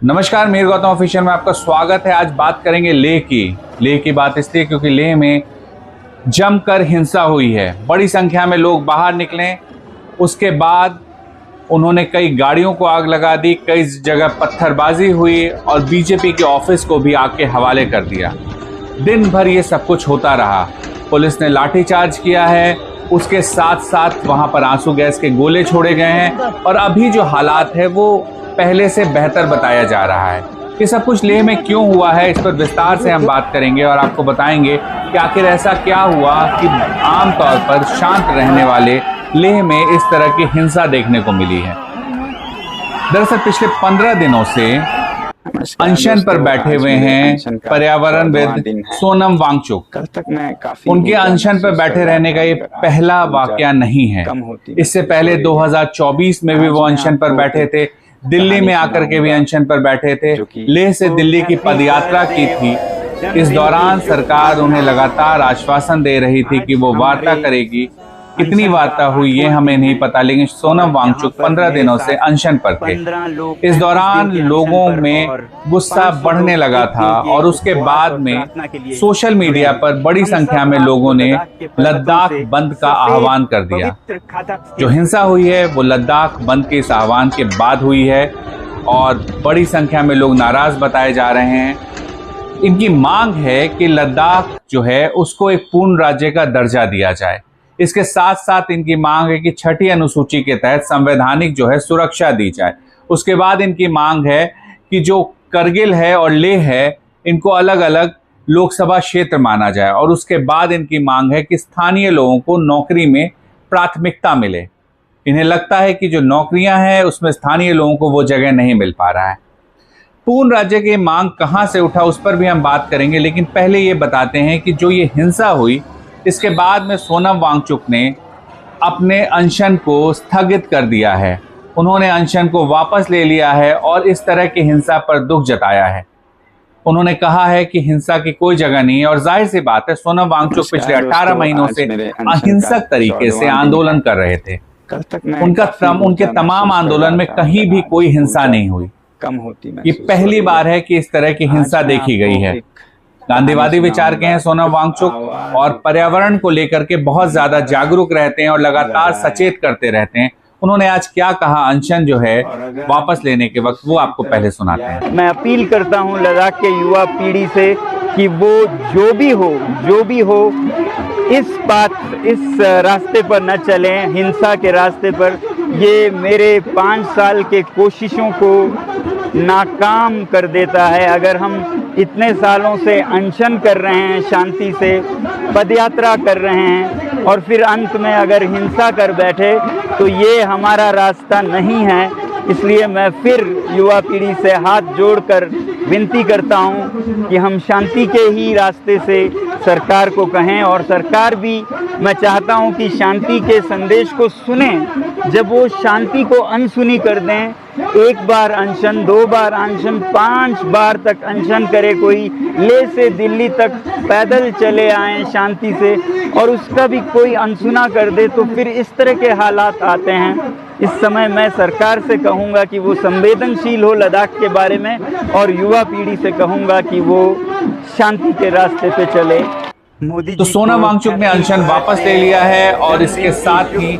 नमस्कार, मीर गौतम ऑफिशियल में आपका स्वागत है। आज बात करेंगे लेह की बात इसलिए क्योंकि लेह में जमकर हिंसा हुई है। बड़ी संख्या में लोग बाहर निकले, उसके बाद उन्होंने कई गाड़ियों को आग लगा दी, कई जगह पत्थरबाजी हुई और बीजेपी के ऑफिस को भी आग के हवाले कर दिया। दिन भर ये सब कुछ होता रहा। पुलिस ने लाठीचार्ज किया है, उसके साथ साथ वहां पर आंसू गैस के गोले छोड़े गए हैं और अभी जो हालात है वो पहले से बेहतर बताया जा रहा है। ये सब कुछ लेह में क्यों हुआ है, इस पर विस्तार से हम बात करेंगे और आपको बताएंगे कि आखिर ऐसा क्या हुआ कि आमतौर पर शांत रहने वाले लेह में इस तरह की हिंसा देखने को मिली है। दरअसल पिछले 15 दिनों से अनशन पर बैठे हुए हैं पर्यावरणविद सोनम वांगचुक। उनके अनशन पर बैठे रहने का ये पहला वाकया नहीं है। इससे पहले 2024 में भी वो अनशन पर बैठे थे, दिल्ली में आकर के भी अनशन पर बैठे थे, लेह से दिल्ली की पदयात्रा की थी। इस दौरान सरकार उन्हें लगातार आश्वासन दे रही थी कि वो वार्ता करेगी। कितनी वार्ता हुई ये हमें नहीं पता, लेकिन सोनम वांगचुक 15 दिनों से अनशन पर थे। इस दौरान लोगों में गुस्सा बढ़ने लगा था और उसके बाद में सोशल मीडिया पर बड़ी संख्या में लोगों ने लद्दाख बंद का आह्वान कर दिया। जो हिंसा हुई है वो लद्दाख बंद के इस आह्वान के बाद हुई है और बड़ी संख्या में लोग नाराज बताए जा रहे हैं। इनकी मांग है कि लद्दाख जो है उसको एक पूर्ण राज्य का दर्जा दिया जाए। इसके साथ साथ इनकी मांग है कि 6ठी अनुसूची के तहत संवैधानिक जो है सुरक्षा दी जाए। उसके बाद इनकी मांग है कि जो करगिल है और लेह है इनको अलग अलग लोकसभा क्षेत्र माना जाए और उसके बाद इनकी मांग है कि स्थानीय लोगों को नौकरी में प्राथमिकता मिले। इन्हें लगता है कि जो नौकरियां हैं उसमें स्थानीय लोगों को वो जगह नहीं मिल पा रहा है। पूर्ण राज्य की मांग कहां से उठा उस पर भी हम बात करेंगे, लेकिन पहले ये बताते हैं कि जो ये हिंसा हुई इसके बाद में सोनम वांगचुक ने अपने अनशन को स्थगित कर दिया है। उन्होंने अनशन को वापस ले लिया है और इस तरह की हिंसा पर दुख जताया है। उन्होंने कहा है कि हिंसा की कोई जगह नहीं है और जाहिर सी बात है सोनम वांगचुक पिछले 18 महीनों से अहिंसक तरीके से आंदोलन कर रहे थे। उनके तमाम आंदोलन में कहीं भी कोई हिंसा नहीं हुई। ये पहली बार है कि इस तरह की हिंसा देखी गई है। गांधीवादी विचार के हैं सोनम वांगचुक और पर्यावरण को लेकर के बहुत ज्यादा जागरूक रहते हैं और लगातार सचेत करते रहते हैं। उन्होंने आज क्या कहा अनशन जो है वापस लेने के वक्त, वो आपको पहले सुनाते हैं। मैं अपील करता हूं लद्दाख के युवा पीढ़ी से कि वो जो भी हो इस रास्ते पर न चलें, हिंसा के रास्ते पर। ये मेरे 5 साल के कोशिशों को नाकाम कर देता है। अगर हम इतने सालों से अनशन कर रहे हैं, शांति से पदयात्रा कर रहे हैं और फिर अंत में अगर हिंसा कर बैठे तो ये हमारा रास्ता नहीं है। इसलिए मैं फिर युवा पीढ़ी से हाथ जोड़कर विनती करता हूं कि हम शांति के ही रास्ते से सरकार को कहें और सरकार भी, मैं चाहता हूं कि शांति के संदेश को सुने। जब वो शांति को अनसुनी कर दें, 1 बार अनशन, 2 बार अनशन, 5 बार तक अनशन करे कोई, लेह से दिल्ली तक पैदल चले आएं शांति से और उसका भी कोई अनसुना कर दे तो फिर इस तरह के हालात आते हैं। इस समय मैं सरकार से कहूँगा कि वो संवेदनशील हो लद्दाख के बारे में और युवा पीढ़ी से कहूँगा कि वो शांति के रास्ते पे चले। तो सोनम वांगचुक ने अनशन वापस ले लिया है और इसके साथ ही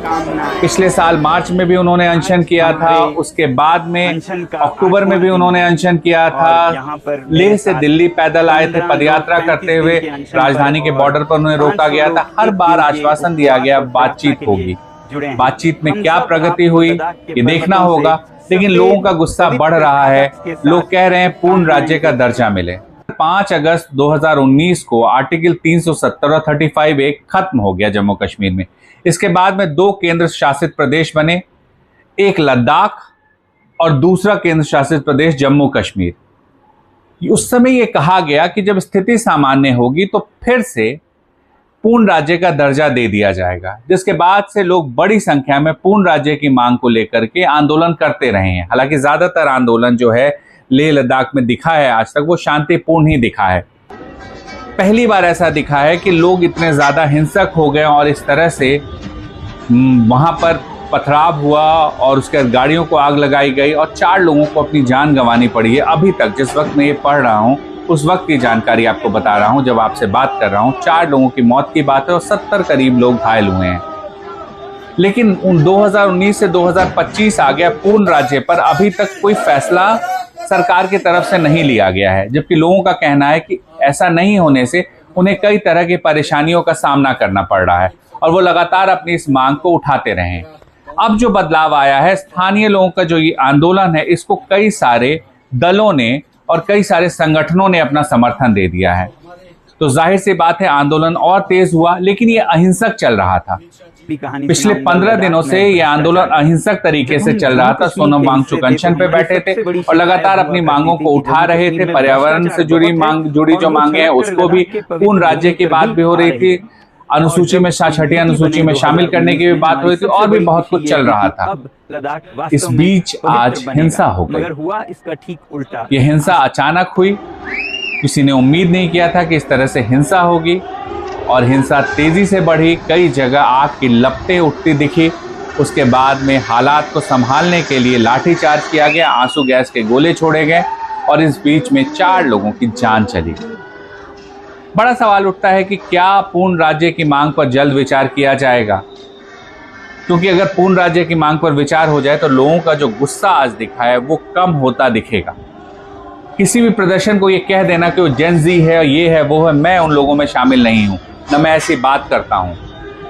पिछले साल मार्च में भी उन्होंने अनशन किया था, उसके बाद में अक्टूबर में भी उन्होंने अनशन किया था। लेह से दिल्ली पैदल आए थे पदयात्रा करते हुए, राजधानी के बॉर्डर पर उन्हें रोका गया था। हर बार आश्वासन दिया गया बातचीत होगी। बातचीत में क्या प्रगति हुई ये देखना होगा, लेकिन लोगों का गुस्सा बढ़ रहा है। लोग कह रहे हैं पूर्ण राज्य का दर्जा मिले। 5 अगस्त 2019 को आर्टिकल 370 और 35A खत्म हो गया जम्मू कश्मीर में। इसके बाद में 2 केंद्र शासित प्रदेश बने, एक लद्दाख और दूसरा केंद्र शासित प्रदेश जम्मू कश्मीर। उस समय यह कहा गया कि जब स्थिति सामान्य होगी तो फिर से पूर्ण राज्य का दर्जा दे दिया जाएगा, जिसके बाद से लोग बड़ी संख्या में पूर्ण राज्य की मांग को लेकर के आंदोलन करते रहे हैं। हालांकि ज्यादातर आंदोलन जो है लेह लद्दाख में दिखा है आज तक वो शांतिपूर्ण ही दिखा है। पहली बार ऐसा दिखा है कि लोग इतने ज्यादा हिंसक हो गए और इस तरह से वहां पर पथराव हुआ और उसके बाद गाड़ियों को आग लगाई गई और 4 लोगों को अपनी जान गंवानी पड़ी है। अभी तक जिस वक्त मैं ये पढ़ रहा हूँ उस वक्त की जानकारी आपको बता रहा हूँ, जब आपसे बात कर रहा हूँ 4 लोगों की मौत की बात है और 70 करीब लोग घायल हुए हैं। लेकिन 2019 से 2025 आ गया, पूर्ण राज्य पर अभी तक कोई फैसला सरकार की तरफ से नहीं लिया गया है, जबकि लोगों का कहना है कि ऐसा नहीं होने से उन्हें कई तरह की परेशानियों का सामना करना पड़ रहा है और वो लगातार अपनी इस मांग को उठाते रहे हैं। अब जो बदलाव आया है, स्थानीय लोगों का जो ये आंदोलन है, इसको कई सारे दलों ने और कई सारे संगठनों ने अपना समर्थन दे दिया है। तो जाहिर सी बात है आंदोलन और तेज हुआ, लेकिन ये अहिंसक चल रहा था। पिछले 15 दिनों से ये आंदोलन अहिंसक तरीके से चल रहा था। सोनम वांगचुक अनशन पे बैठे थे और लगातार अपनी मांगों को उठा रहे थे। पर्यावरण से जुड़ी जो मांगे हैं उसको भी, पूर्ण राज्य की बात भी हो रही थी, अनुसूची में छठी अनुसूची में शामिल करने की भी बात हुई थी और भी बहुत कुछ चल रहा था। इस बीच आज हिंसा हो गई। ये हिंसा अचानक हुई, किसी ने उम्मीद नहीं किया था कि इस तरह से हिंसा होगी और हिंसा तेजी से बढ़ी। कई जगह आग की लपटें उठती दिखी। उसके बाद में हालात को संभालने के लिए लाठीचार्ज किया गया, आंसू गैस के गोले छोड़े गए और इस बीच में 4 लोगों की जान चली गई। बड़ा सवाल उठता है कि क्या पूर्ण राज्य की मांग पर जल्द विचार किया जाएगा, क्योंकि अगर पूर्ण राज्य की मांग पर विचार हो जाए तो लोगों का जो गुस्सा आज दिखा है वो कम होता दिखेगा। किसी भी प्रदर्शन को ये कह देना कि वो जेन ज़ी है, ये है, वो है, मैं उन लोगों में शामिल नहीं हूँ, न मैं ऐसी बात करता हूँ।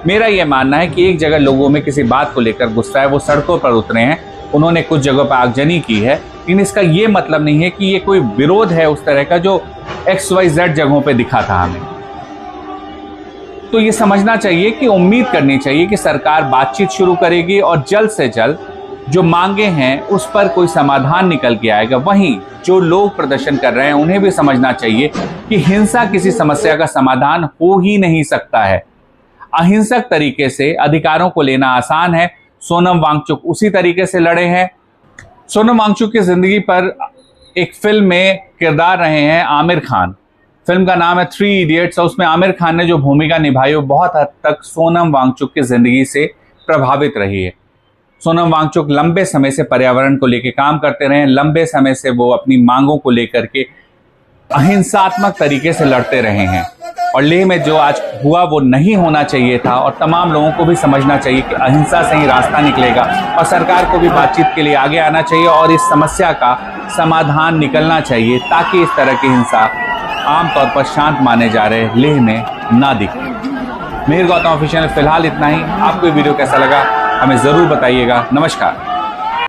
मेरा ये मानना है कि एक जगह लोगों में किसी बात को लेकर गुस्सा है, वो सड़कों पर उतरे हैं, उन्होंने कुछ जगहों पर आगजनी की है, लेकिन इसका ये मतलब नहीं है कि ये कोई विरोध है उस तरह का जो XYZ जगहों पे दिखा था हमें। तो ये समझना चाहिए कि उम्मीद करनी चाहिए कि सरकार बातचीत शुरू करेगी और जल्द से जल्द जो मांगे हैं उस पर कोई समाधान निकल के आएगा। वहीं जो लोग प्रदर्शन कर रहे हैं उन्हें भी समझना चाहिए कि हिंसा किसी समस्या का समाधान हो ही नहीं सकता है। अहिंसक तरीके से अधिकारों को लेना आसान है। सोनम वांगचुक उसी तरीके से लड़े हैं। सोनम वांगचुक की जिंदगी पर एक फिल्म में किरदार रहे हैं आमिर खान। फिल्म का नाम है 3 इडियट्स और उसमें आमिर खान ने जो भूमिका निभाई वो बहुत हद तक सोनम वांगचुक की जिंदगी से प्रभावित रही है। सोनम वांगचुक लंबे समय से पर्यावरण को लेकर काम करते रहे हैं। लंबे समय से वो अपनी मांगों को लेकर के अहिंसात्मक तरीके से लड़ते रहे हैं और लेह में जो आज हुआ वो नहीं होना चाहिए था और तमाम लोगों को भी समझना चाहिए कि अहिंसा से ही रास्ता निकलेगा और सरकार को भी बातचीत के लिए आगे आना चाहिए और इस समस्या का समाधान निकलना चाहिए ताकि इस तरह की हिंसा आमतौर पर शांत माने जा रहे लेह में ना दिखे। मिहिर गौतम ऑफिशियल में फिलहाल इतना ही। आपको ये वीडियो कैसा लगा हमें ज़रूर बताइएगा। नमस्कार।